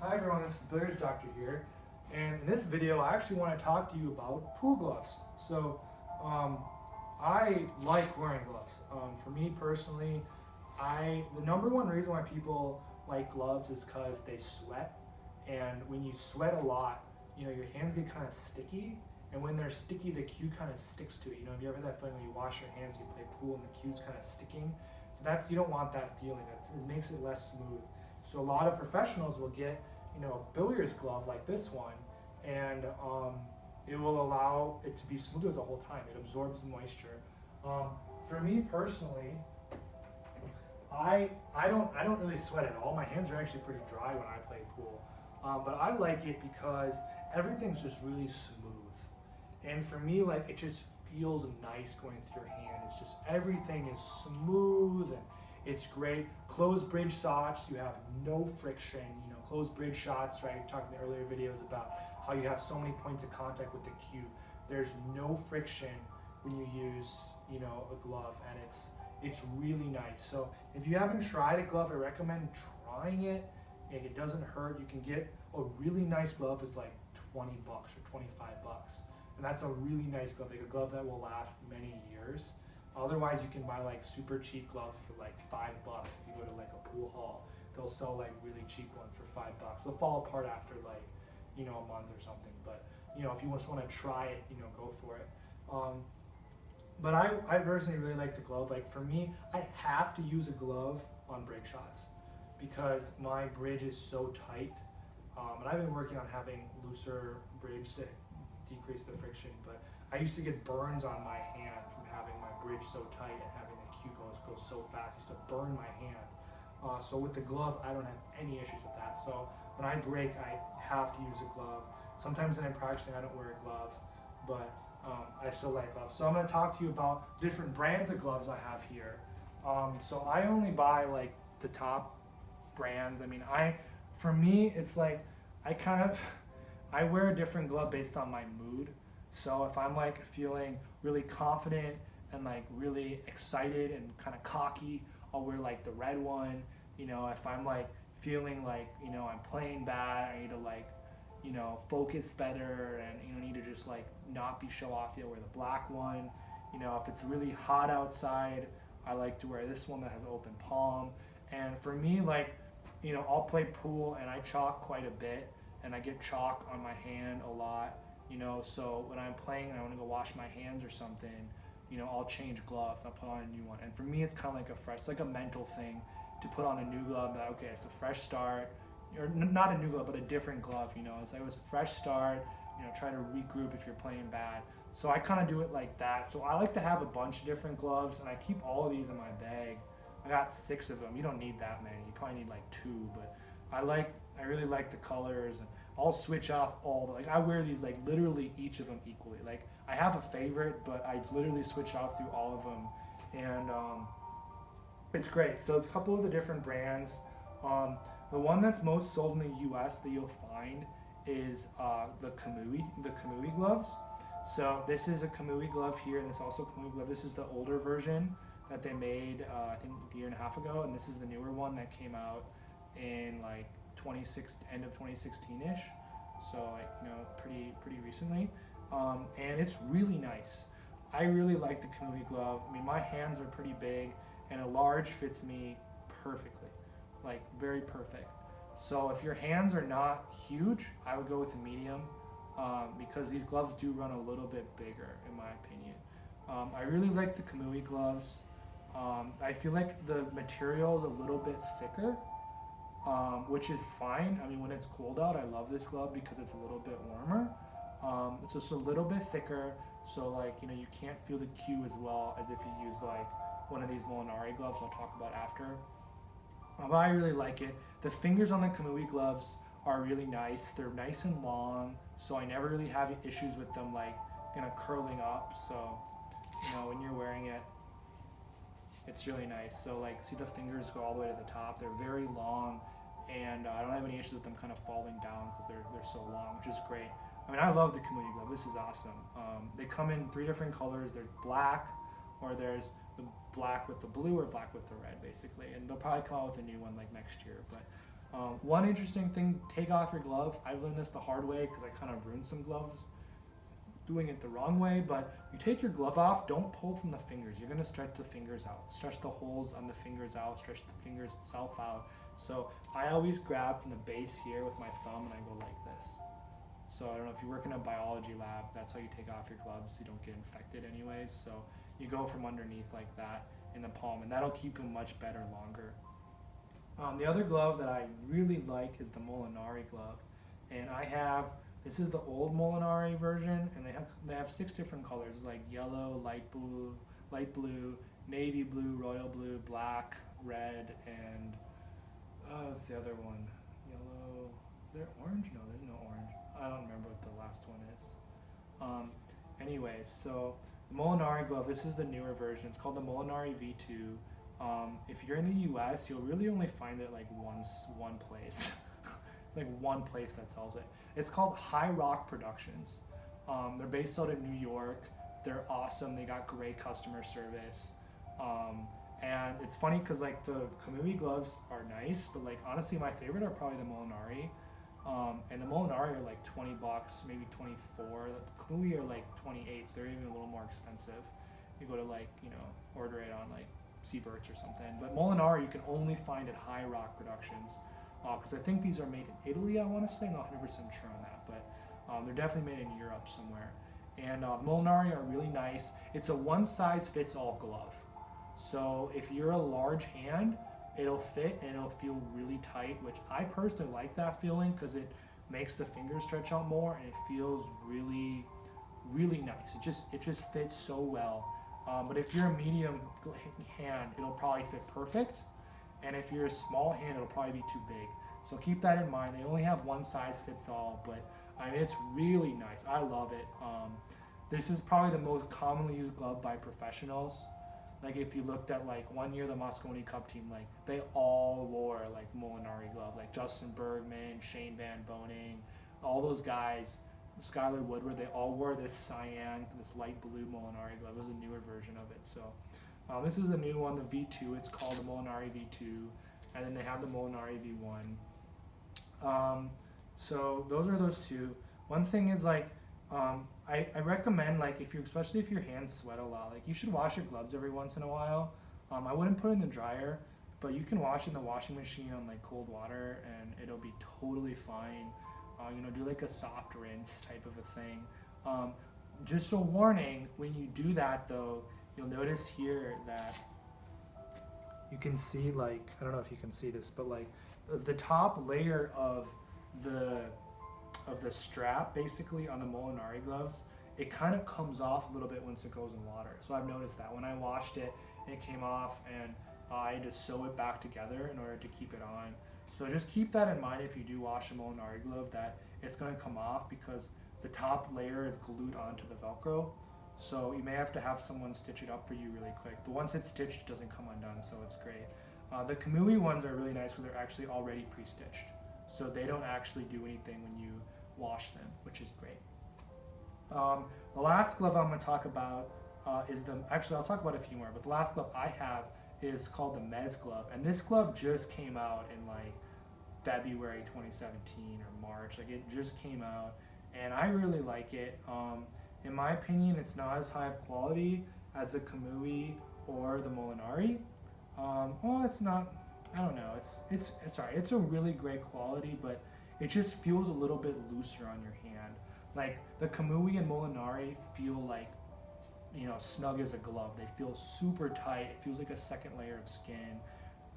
Hi everyone, this is Billiards Doctor here, and in this video I actually want to talk to you about pool gloves. So I like wearing gloves. For me personally, the number one reason why people like gloves is because they sweat, and when you sweat a lot, your hands get kind of sticky, and when they're sticky the cue kind of sticks to it. Have you ever had that feeling when you wash your hands, you play pool and the cue's kind of sticking? So you don't want that feeling. It makes it less smooth. So a lot of professionals will get a billiards glove like this one, and it will allow it to be smoother the whole time. It absorbs the moisture. For me personally, I don't really sweat at all. My hands are actually pretty dry when I play pool, but I like it because everything's just really smooth, and for me, like, it just feels nice going through your hand. It's just everything is smooth and it's great. Closed bridge shots, you have no friction. Closed bridge shots, right? You're talking in the earlier videos about how you have so many points of contact with the cue. There's no friction when you use, a glove, and it's really nice. So if you haven't tried a glove, I recommend trying it. It doesn't hurt. You can get a really nice glove. It's like $20 or $25, and that's a really nice glove, like a glove that will last many years. Otherwise, you can buy like super cheap gloves for like $5 if you go to like a pool hall. They'll sell like really cheap ones for $5. They'll fall apart after like, a month or something. But if you just want to try it, go for it. But I personally really like the glove. Like for me, I have to use a glove on break shots because my bridge is so tight. And I've been working on having looser bridge to decrease the friction. But I used to get burns on my hand from having my bridge so tight and having the cue go so fast. It used to burn my hand. So with the glove, I don't have any issues with that. So when I break, I have to use a glove. Sometimes when I'm practicing, I don't wear a glove, but I still like gloves. So I'm going to talk to you about different brands of gloves I have here. So I only buy like the top brands. For me, it's like I wear a different glove based on my mood. So if I'm like feeling really confident and like really excited and kind of cocky, I'll wear like the red one. If I'm like feeling like, I'm playing bad, I need to like, focus better and, need to just like not be show off, I'll wear the black one. If it's really hot outside, I like to wear this one that has open palm. And for me, like, I'll play pool and I chalk quite a bit, and I get chalk on my hand a lot, so when I'm playing and I want to go wash my hands or something, I'll change gloves, I'll put on a new one. And for me, it's kind of like it's like a mental thing to put on a new glove, that, okay, it's a fresh start, or not a new glove, but a different glove, it's like, it's a fresh start, try to regroup if you're playing bad. So I kind of do it like that. So I like to have a bunch of different gloves, and I keep all of these in my bag. I got 6 of them. You don't need that many. You probably need like 2, but I really like the colors, and I'll switch off I wear these like literally each of them equally. Like I have a favorite, but I literally switch off through all of them, and it's great. So a couple of the different brands. The one that's most sold in the US that you'll find is the Kamui gloves. So this is a Kamui glove here, and this is also a Kamui glove. This is the older version that they made, I think a year and a half ago, and this is the newer one that came out in like end of 2016-ish. So like, pretty recently, and it's really nice. I really like the Kamui glove. My hands are pretty big, and a large fits me perfectly, like very perfect. So if your hands are not huge, I would go with a medium, because these gloves do run a little bit bigger, in my opinion. I really like the Kamui gloves. I feel like the material is a little bit thicker, which is fine. When it's cold out, I love this glove because it's a little bit warmer. It's just a little bit thicker, so like, you can't feel the cue as well as if you use like one of these Molinari gloves I'll talk about after. But I really like it. The fingers on the Kamui gloves are really nice. They're nice and long, so I never really have issues with them like curling up. So when you're wearing it, it's really nice. So like, see, the fingers go all the way to the top. They're very long, and I don't have any issues with them kind of falling down because they're so long, which is great. I love the Kamui glove. This is awesome. They come in 3 different colors. There's black, or there's the black with the blue, or black with the red, basically. And they'll probably come out with a new one like next year. But One interesting thing, take off your glove. I've learned this the hard way because I kind of ruined some gloves doing it the wrong way, but you take your glove off, don't pull from the fingers. You're gonna stretch the fingers out. Stretch the holes on the fingers out, stretch the fingers itself out. So I always grab from the base here with my thumb and I go like this. So I don't know if you work in a biology lab, that's how you take off your gloves so you don't get infected anyways. So you go from underneath like that in the palm, and that'll keep you much better longer. The other glove that I really like is the Molinari glove, and this is the old Molinari version, and they have 6 different colors like yellow, light blue, navy blue, royal blue, black, red, and what's the other one? Yellow. Is there orange? No, there's no orange. I don't remember what the last one is. Anyways, so the Molinari glove, this is the newer version. It's called the Molinari V2. If you're in the US, you'll really only find it like one place, like one place that sells it. It's called High Rock Productions. They're based out in New York. They're awesome. They got great customer service. And it's funny because like the Kamui gloves are nice, but like honestly my favorite are probably the Molinari. And the Molinari are like $20, maybe 24. The Kamui are like 28, so they're even a little more expensive. You go to like, order it on like Seabirds or something. But Molinari you can only find at High Rock Productions. Because I think these are made in Italy, I want to say, I'm not 100% sure on that, but they're definitely made in Europe somewhere. And Molinari are really nice. It's a one-size-fits-all glove. So if you're a large hand, it'll fit and it'll feel really tight, which I personally like that feeling because it makes the fingers stretch out more and it feels really, really nice. It just fits so well. But if you're a medium hand, it'll probably fit perfect. And if you're a small hand, it'll probably be too big. So keep that in mind. They only have one size fits all, but I mean, it's really nice. I love it. This is probably the most commonly used glove by professionals. Like if you looked at like one year the Mosconi Cup team, like they all wore like Molinari gloves, like Justin Bergman, Shane Van Boning, all those guys, Skylar Woodward, they all wore this cyan, this light blue Molinari glove. It was a newer version of it. So this is a new one, the V2. It's called the Molinari V2, and then they have the Molinari V1. So those are those two. One thing is like, I recommend like especially if your hands sweat a lot, like you should wash your gloves every once in a while. I wouldn't put it in the dryer, but you can wash it in the washing machine on like cold water, and it'll be totally fine. Do like a soft rinse type of a thing. Just a warning, when you do that though, you'll notice here that you can see like, I don't know if you can see this, but like the top layer of the strap basically on the Molinari gloves, it kind of comes off a little bit once it goes in water. So I've noticed that when I washed it, it came off, and I had to sew it back together in order to keep it on. So just keep that in mind if you do wash a Molinari glove, that it's going to come off because the top layer is glued onto the Velcro. So you may have to have someone stitch it up for you really quick. But once it's stitched, it doesn't come undone, so it's great. The Kamui ones are really nice because they're actually already pre-stitched. So they don't actually do anything when you wash them, which is great. The last glove I'm going to talk about actually I'll talk about a few more, but the last glove I have is called the Mez glove. And this glove just came out in like February 2017 or March. Like it just came out, and I really like it. In my opinion, it's not as high of quality as the Kamui or the Molinari. Well, it's not, I don't know, it's a really great quality, but it just feels a little bit looser on your hand. Like the Kamui and Molinari feel like, snug as a glove. They feel super tight. It feels like a second layer of skin.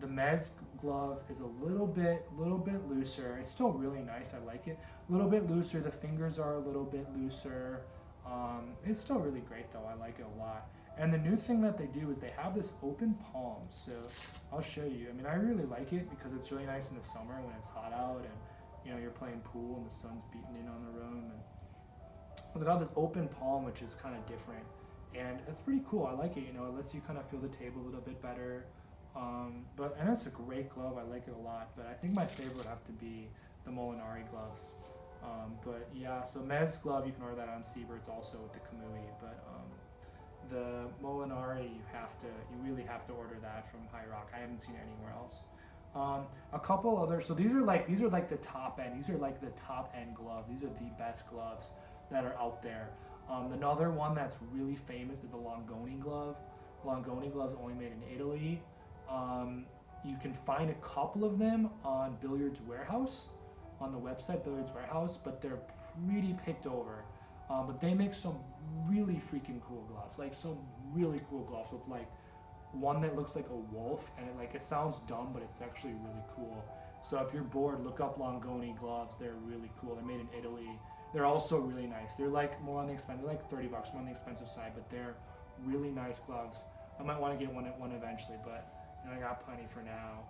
The Mez glove is a little bit looser. It's still really nice. I like it. A little bit looser. The fingers are a little bit looser. It's still really great though. I like it a lot. And the new thing that they do is they have this open palm. So I'll show you. I mean, I really like it because it's really nice in the summer when it's hot out and you're playing pool and the sun's beating in on the room. And they got this open palm, which is kind of different. And it's pretty cool. I like it. It lets you kind of feel the table a little bit better. But I know it's a great glove. I like it a lot. But I think my favorite would have to be the Molinari gloves. But yeah, so Mez glove, you can order that on Seabirds also with the Kamui. But the Molinari, you really have to order that from High Rock. I haven't seen it anywhere else. A couple other, so these are like the top end. These are like the top end gloves. These are the best gloves that are out there. Another one that's really famous is the Longoni glove. Longoni gloves only made in Italy. You can find a couple of them on Billiards Warehouse, on the website Billiards Warehouse, but they're pretty picked over. But they make some really freaking cool gloves, like some really cool gloves with like one that looks like a wolf, and it sounds dumb, but it's actually really cool. So if you're bored, look up Longoni gloves. They're really cool. They're made in Italy. They're also really nice. They're like more on the expensive, like $30, more on the expensive side, but they're really nice gloves. I might want to get one eventually, but I got plenty for now.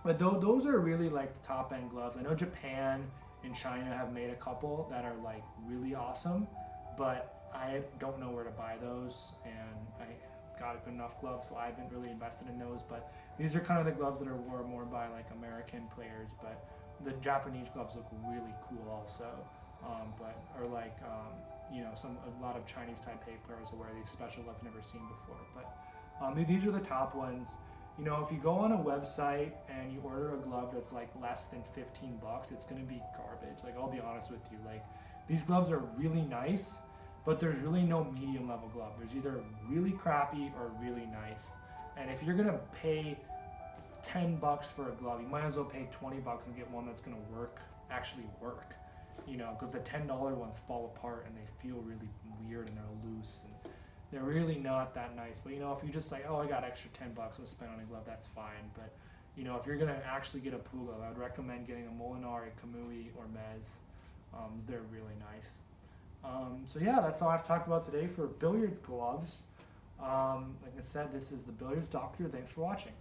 But those are really like the top end gloves. I know Japan and China have made a couple that are like really awesome, but I don't know where to buy those, and I got a good enough gloves, so I haven't really invested in those. But these are kind of the gloves that are worn more by like American players, but the Japanese gloves look really cool also. But are like a lot of Chinese Taipei players will wear these special gloves never seen before. But these are the top ones. If you go on a website and you order a glove that's like less than $15, it's gonna be garbage. Like, I'll be honest with you. Like, these gloves are really nice, but there's really no medium level glove. There's either really crappy or really nice. And if you're gonna pay $10 for a glove, you might as well pay $20 and get one that's gonna actually work. Because the $10 ones fall apart and they feel really weird and they're loose and they're really not that nice. But if you're just like, oh, I got extra $10 to spend on a glove, that's fine. But if you're gonna actually get a pool glove, I would recommend getting a Molinari, Kamui, or Mez. They're really nice. So yeah, that's all I've talked about today for billiards gloves. Like I said, this is the Billiards Doctor. Thanks for watching.